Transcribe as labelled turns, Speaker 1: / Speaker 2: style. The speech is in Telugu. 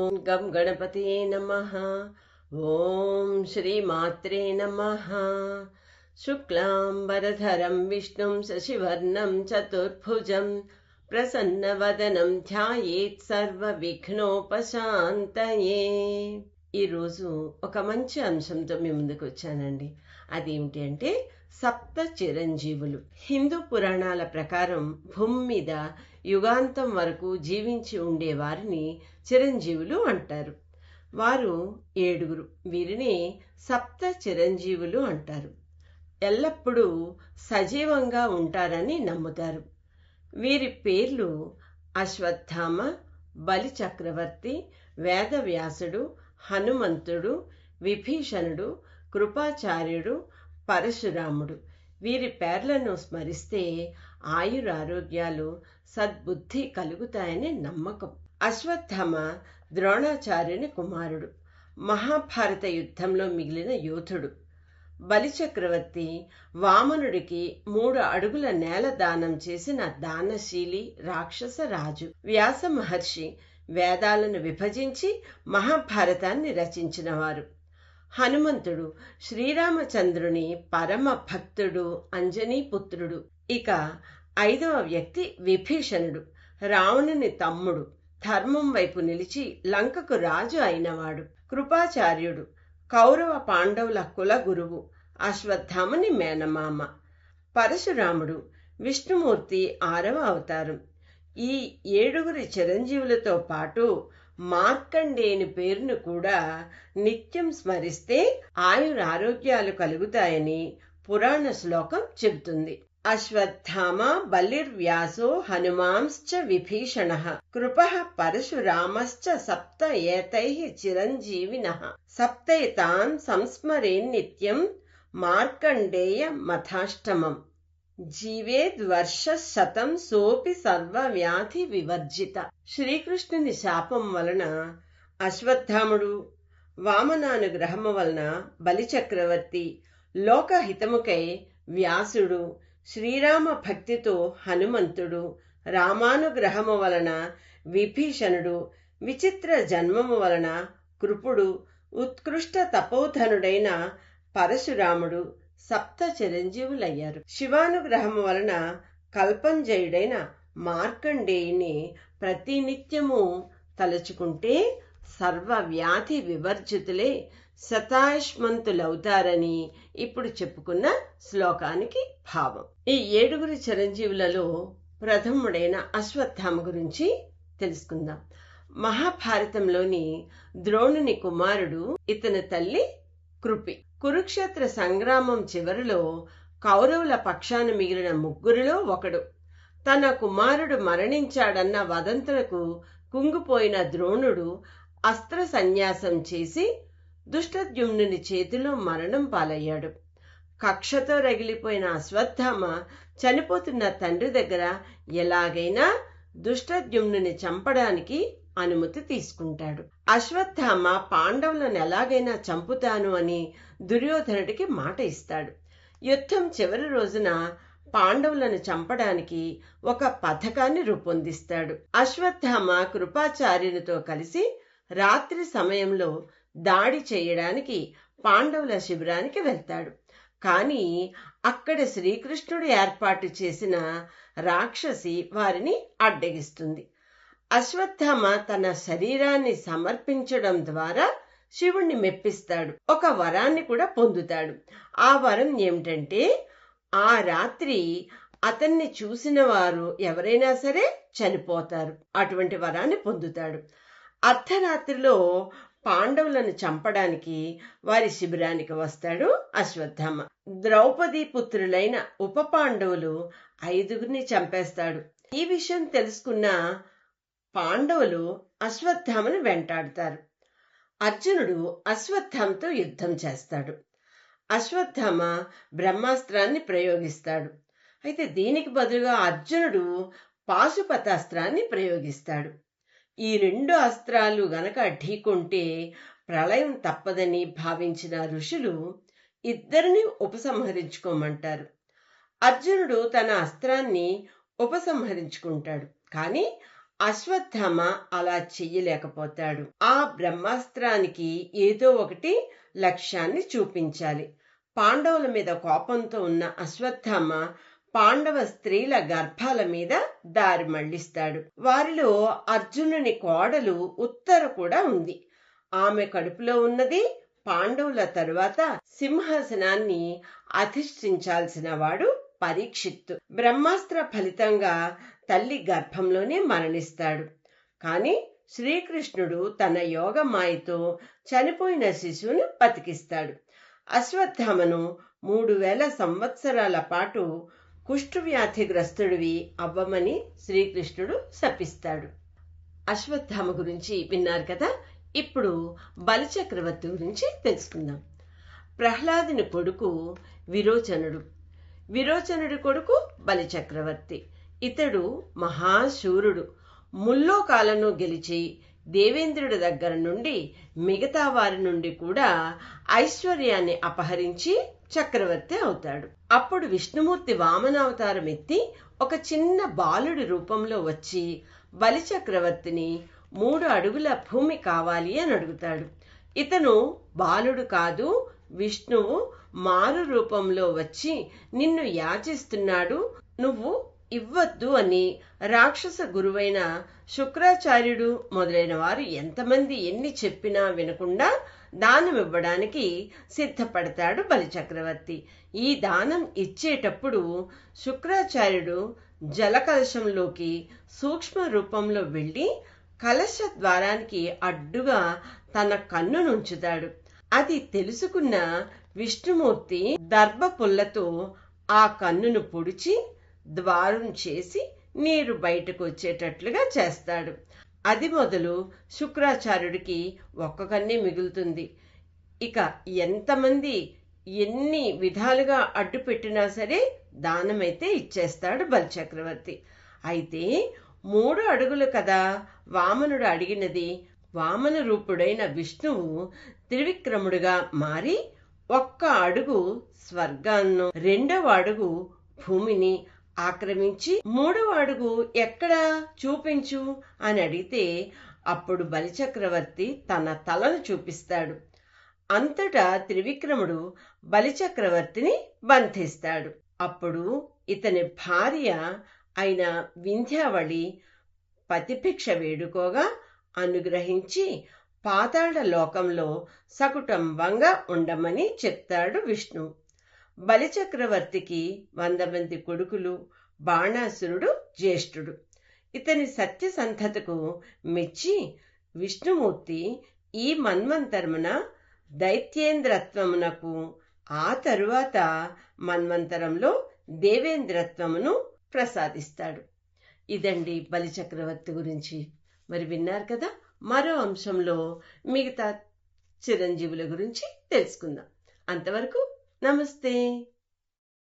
Speaker 1: గం గణపతియే నమః. ఓం శ్రీమాత్రే నమః. శుక్లాంబరధరం విష్ణుం శశివర్ణం చతుర్భుజం ప్రసన్నవదనం ధ్యాయేత్ సర్వ విఘ్నోపశాంతయే. ఈరోజు ఒక మంచి అంశంతో మీ ముందుకు వచ్చానండి. అదేమిటి అంటే సప్త చిరంజీవులు. హిందూ పురాణాల ప్రకారం భూమి మీద యుగాంతం వరకు జీవించి ఉండే వారిని చిరంజీవులు అంటారు. వారు 7. వీరిని సప్త చిరంజీవులు అంటారు. ఎల్లప్పుడూ సజీవంగా ఉంటారని నమ్ముతారు. వీరి పేర్లు అశ్వత్థామ, బలి చక్రవర్తి, వేదవ్యాసుడు, హనుమంతుడు, విభీషణుడు, కృపాచార్యుడు, పరశురాముడు. వీరి పేర్లను స్మరిస్తే ఆయురారోగ్యాలు, సద్బుద్ధి కలుగుతాయని నమ్మకం. అశ్వత్థామ ద్రోణాచార్యుని కుమారుడు, మహాభారత యుద్ధంలో మిగిలిన యోధుడు. బలిచక్రవర్తి వామనుడికి 3 అడుగుల నేల దానం చేసిన దానశీలి రాక్షస రాజు. వ్యాస మహర్షి వేదాలను విభజించి మహాభారతాన్ని రచించినవారు. హనుమంతుడు శ్రీరామచంద్రుని పరమ భక్తుడు, అంజనీపుత్రుడు. ఇక 5వ వ్యక్తి విభీషణుడు, రావణుని తమ్ముడు, ధర్మం వైపు నిలిచి లంకకు రాజు అయినవాడు. కృపాచార్యుడు కౌరవ పాండవుల కుల గురువు, అశ్వత్థామని మేనమామ. పరశురాముడు విష్ణుమూర్తి 6వ అవతారం. ఈ 7 చిరంజీవులతో పాటు మార్కండేయుని పేరును కూడా నిత్యం స్మరిస్తే ఆయురారోగ్యాలు కలుగుతాయని పురాణ శ్లోకం చెబుతుంది. అశ్వత్థామ బలిర్వ్యాసో హనుమాంశ్చ విభీషణః కృపః పరశురామశ్చ సప్త ఏతైః చిరంజీవినః సప్తైతాన్ సంస్మరేన్నిత్యం మార్కండేయ మథాష్టమం జీవేద్వర్షశతం సోపి సర్వవ్యాధి వివర్జిత. శ్రీకృష్ణుని శాపం వలన అశ్వత్థాముడు, వామనానుగ్రహము వలన బలిచక్రవర్తి, లోకహితముకై వ్యాసుడు, శ్రీరామ భక్తితో హనుమంతుడు, రామానుగ్రహము వలన విభీషణుడు, విచిత్ర జన్మము వలన కృపుడు, ఉత్కృష్ట తపోధనుడైన పరశురాముడు సప్త చిరంజీవులయ్యారు. శివానుగ్రహము వలన కల్పంజయుడైన మార్కండేయుని ప్రతినిత్యము తలుచుకుంటే సర్వవ్యాధి వివర్జితులే శతాయుష్మంతులవుతారని ఇప్పుడు చెప్పుకున్న శ్లోకానికి భావం. ఈ 7 చిరంజీవులలో ప్రథముడైన అశ్వత్థామ గురించి తెలుసుకుందాం. మహాభారతంలోని ద్రోణుని కుమారుడు. ఇతని తల్లి కృపి. కురుక్షేత్ర సంగ్రామం చివరిలో కౌరవుల పక్షాన మిగిలిన 3లో ఒకడు. తన కుమారుడు మరణించాడన్న వదంతులకు కుంగిపోయిన ద్రోణుడు అస్త్ర సన్యాసం చేసి దుష్టద్యుమ్నుని చేతిలో మరణం పాలయ్యాడు. కక్షతో రగిలిపోయిన అశ్వత్థామ చనిపోతున్న తండ్రి దగ్గర ఎలాగైనా దుష్టద్యుమ్నుని చంపడానికి అనుమతి తీసుకుంటాడు. అశ్వత్థామ పాండవులను ఎలాగైనా చంపుతాను అని దుర్యోధనుడికి మాట ఇస్తాడు. యుద్ధం చివరి రోజున పాండవులను చంపడానికి ఒక పథకాన్ని రూపొందిస్తాడు. అశ్వత్థామ కృపాచార్యునితో కలిసి రాత్రి సమయంలో దాడి చేయడానికి పాండవుల శిబిరానికి వెళ్తాడు. కానీ అక్కడ శ్రీకృష్ణుడు ఏర్పాటు చేసిన రాక్షసి వారిని అడ్డగిస్తుంది. అశ్వత్థామ తన శరీరాన్ని సమర్పించడం ద్వారా శివుణ్ణి మెప్పిస్తాడు. ఒక వరాన్ని కూడా పొందుతాడు. ఆ వరం ఏమిటంటే ఆ రాత్రి అతన్ని చూసిన వారు ఎవరైనా సరే చనిపోతారు. అటువంటి వరాన్ని పొందుతాడు. అర్ధరాత్రిలో పాండవులను చంపడానికి వారి శిబిరానికి వస్తాడు అశ్వత్థామ. ద్రౌపది పుత్రులైన ఉప పాండవులు 5 చంపేస్తాడు. ఈ విషయం తెలుసుకున్న పాండవులు అశ్వత్థామను వెంటాడుతారు. అర్జునుడు అశ్వత్థామతో యుద్ధం చేస్తాడు. అశ్వత్థామ బ్రహ్మాస్త్రాన్ని ప్రయోగిస్తాడు. అయితే దీనికి బదులుగా అర్జునుడు పాశుపతాస్త్రాన్ని ప్రయోగిస్తాడు. ఈ 2 అస్త్రాలు గనక ఢీకొంటే ప్రళయం తప్పదని భావించిన ఋషులు ఇద్దరిని ఉపసంహరించుకోమంటారు. అర్జునుడు తన అస్త్రాన్ని ఉపసంహరించుకుంటాడు. కానీ అశ్వత్థామ అలా చెయ్యలేకపోతాడు. ఆ బ్రహ్మాస్త్రానికి ఏదో ఒకటి లక్ష్యాన్ని చూపించాలి. పాండవుల మీద కోపంతో ఉన్న అశ్వత్థామ పాండవ స్త్రీల గర్భాల మీద దారి మళ్లిస్తాడు. వారిలో అర్జునుని కోడలు ఉత్తర కూడా ఉంది. ఆమె కడుపులో ఉన్నది పాండవుల తరువాత సింహాసనాన్ని అధిష్ఠించాల్సిన వాడు పరీక్షిత్తు. బ్రహ్మాస్త్ర ఫలితంగా తల్లి గర్భంలోనే మరణిస్తాడు. కాని శ్రీకృష్ణుడు తన యోగమాయతో చనిపోయిన శిశువును బతికిస్తాడు. అశ్వత్థామను 3000 సంవత్సరాల పాటు కుష్ఠవ్యాధిగ్రస్తుడివి అవ్వమని శ్రీకృష్ణుడు శపిస్తాడు. అశ్వత్థామ గురించి విన్నారు కదా. ఇప్పుడు బలిచక్రవర్తి గురించి తెలుసుకుందాం. ప్రహ్లాదుని కొడుకు విరోచనుడు. విరోచనుడి కొడుకు బలిచక్రవర్తి. ఇతడు మహాశూరుడు. ముల్లోకాలను గెలిచి దేవేంద్రుడి దగ్గర నుండి మిగతా వారి నుండి కూడా ఐశ్వర్యాన్ని అపహరించి చక్రవర్తి అవుతాడు. అప్పుడు విష్ణుమూర్తి వామనావతారం ఎత్తి ఒక చిన్న బాలుడి రూపంలో వచ్చి బలిచక్రవర్తిని 3 అడుగుల భూమి కావాలి అని అడుగుతాడు. ఇతను బాలుడు కాదు, విష్ణువు మారు రూపంలో వచ్చి నిన్ను యాచిస్తున్నాడు, నువ్వు ఇవ్వద్దు అని రాక్షస గురువైన శుక్రాచార్యుడు మొదలైన వారు ఎంతమంది ఎన్ని చెప్పినా వినకుండా దానం ఇవ్వడానికి సిద్ధపడతాడు బలిచక్రవర్తి. ఈ దానం ఇచ్చేటప్పుడు శుక్రాచార్యుడు జలకలశంలోకి సూక్ష్మ రూపంలో వెళ్లి కలశ ద్వారానికి అడ్డుగా తన కన్నునుంచుతాడు. అది తెలుసుకున్న విష్ణుమూర్తి దర్భపుల్లతో ఆ కన్నును పొడిచి ద్వారం చేసి నీరు బయటకు వచ్చేటట్లుగా చేస్తాడు. అది మొదలు శుక్రాచార్యుడికి ఒక్క కన్నే మిగులుతుంది. ఇక ఎంతమంది ఎన్ని విధాలుగా అడ్డు పెట్టినా సరే దానమైతే ఇచ్చేస్తాడు బలిచక్రవర్తి. అయితే 3 అడుగులు కదా వామనుడు అడిగినది. వామన రూపుడైన విష్ణువు త్రివిక్రముడుగా మారి 1 అడుగు స్వర్గాన్ని, 2వ అడుగు భూమిని ఆక్రమించి 3వ అడుగు ఎక్కడా చూపించు అని అడిగితే అప్పుడు బలిచక్రవర్తి తన తలను చూపిస్తాడు. అంతటా త్రివిక్రముడు బలిచక్రవర్తిని బంధిస్తాడు. అప్పుడు ఇతని భార్య అయిన వింధ్యావళి పతిభిక్ష వేడుకోగా అనుగ్రహించి పాతాళ లోకంలో సకుటుంబంగా ఉండమని చెప్తాడు విష్ణు. బలిచక్రవర్తికి 100 మంది కొడుకులు. బాణాసురుడు జ్యేష్ఠుడు. ఇతని సత్యసంధతకు మెచ్చి విష్ణుమూర్తి ఈ మన్వంతరమున దైత్యేంద్రత్వమునకు, ఆ తరువాత మన్వంతరంలో దేవేంద్రత్వమును ప్రసాదిస్తాడు. ఇదండి బలిచక్రవర్తి గురించి. మరి విన్నారు కదా. మరో అంశంలో మిగతా చిరంజీవుల గురించి తెలుసుకుందాం. అంతవరకు నమస్తే.